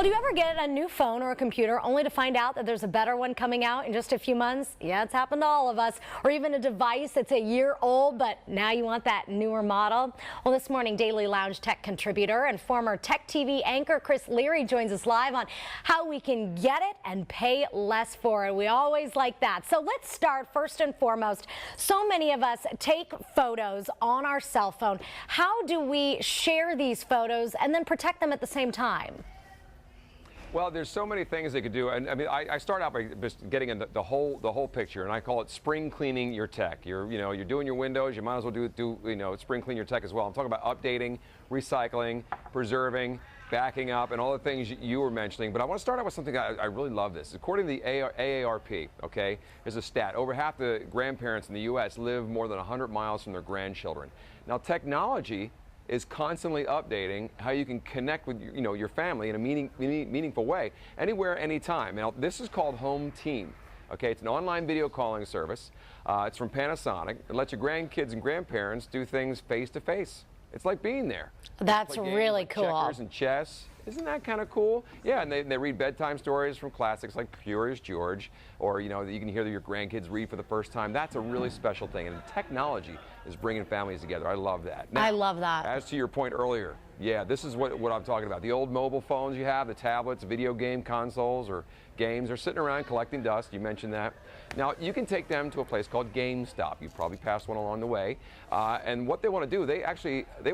Well, do you ever get a new phone or a computer only to find out that there's a better one coming out in just a few months? Yeah, it's happened to all of us. Or even a device that's a year old, but now you want that newer model? Well, this morning, Daily Lounge tech contributor and former KAYU-TV anchor Chris Leary joins us live on how we can get it and pay less for it. We always like that. So let's start first and foremost. So many of us take photos on our cell phone. How do we share these photos and then protect them at the same time? Well, there's so many things they could do, and I mean, I start out by just getting in the whole picture, and I call it spring cleaning your tech. You're doing your windows, you might as well do spring clean your tech as well. I'm talking about updating, recycling, preserving, backing up, and all the things you were mentioning. But I want to start out with something I really love. This, according to the AARP, okay, there's a stat: over half the grandparents in the U.S. live more than 100 miles from their grandchildren. Now, technology is constantly updating how you can connect with your family in a meaningful way, anywhere, anytime. Now, this is called Home Team. Okay, it's an online video calling service. It's from Panasonic. It lets your grandkids and grandparents do things face to face. It's like being there. That's really like cool. Checkers and chess. Isn't that kind of cool? Yeah, and they read bedtime stories from classics like Curious George, or you can hear your grandkids read for the first time. That's a really special thing, and technology is bringing families together. I love that. Now, I love that. As to your point earlier, yeah, this is what I'm talking about. The old mobile phones you have, the tablets, video game consoles, or games are sitting around collecting dust. You mentioned that. Now, you can take them to a place called GameStop. You probably passed one along the way. And what they want to do, they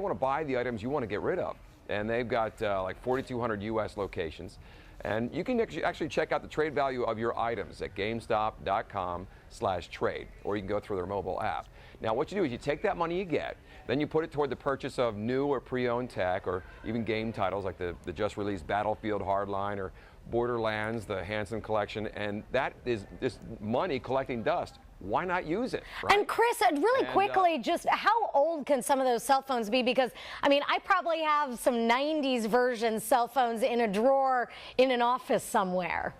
want to buy the items you want to get rid of. And they've got like 4,200 U.S. locations. And you can actually check out the trade value of your items at GameStop.com/trade, or you can go through their mobile app. Now, what you do is you take that money you get, then you put it toward the purchase of new or pre-owned tech, or even game titles like the just released Battlefield Hardline or Borderlands, the Hanson Collection, and that is this money collecting dust. Why not use it? Right? And Chris, really quickly, just how old can some of those cell phones be? Because, I mean, I probably have some 90s version cell phones in a drawer in an office somewhere.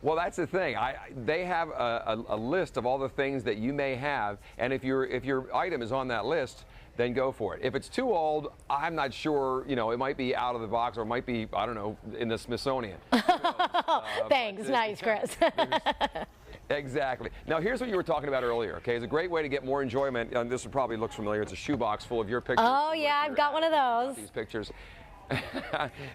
Well, that's the thing. They have a list of all the things that you may have, and if your item is on that list, then go for it. If it's too old, I'm not sure, it might be out of the box, or it might be, I don't know, in the Smithsonian. Thanks. Nice, Chris. Exactly. Now, here's what you were talking about earlier, okay? It's a great way to get more enjoyment, and this probably looks familiar. It's a shoebox full of your pictures. Oh, yeah, I've got one of those. These pictures.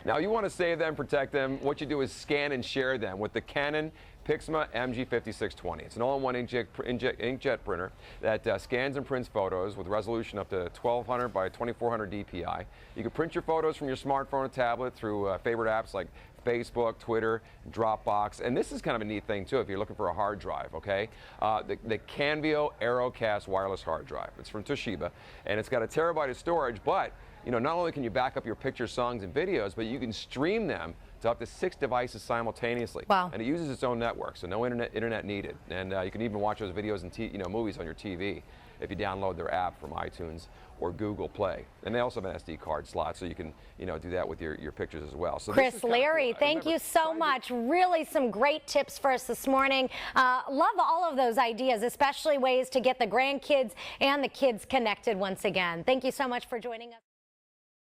Now, you want to save them, protect them. What you do is scan and share them with the Canon Pixma MG5620. It's an all-in-one inkjet printer that scans and prints photos with resolution up to 1200 by 2400 DPI. You can print your photos from your smartphone or tablet through favorite apps like Facebook, Twitter, Dropbox, and this is kind of a neat thing too if you're looking for a hard drive, okay? The Canvio Aerocast wireless hard drive. It's from Toshiba, and it's got a terabyte of storage, but not only can you back up your pictures, songs, and videos, but you can stream them to up to 6 devices simultaneously. Wow. And it uses its own network, so no internet needed. And you can even watch those videos and movies on your TV if you download their app from iTunes or Google Play. And they also have an SD card slot, so you can do that with your pictures as well. So Chris Leary, thank you so much. Really some great tips for us this morning. Love all of those ideas, especially ways to get the grandkids and the kids connected once again. Thank you so much for joining us.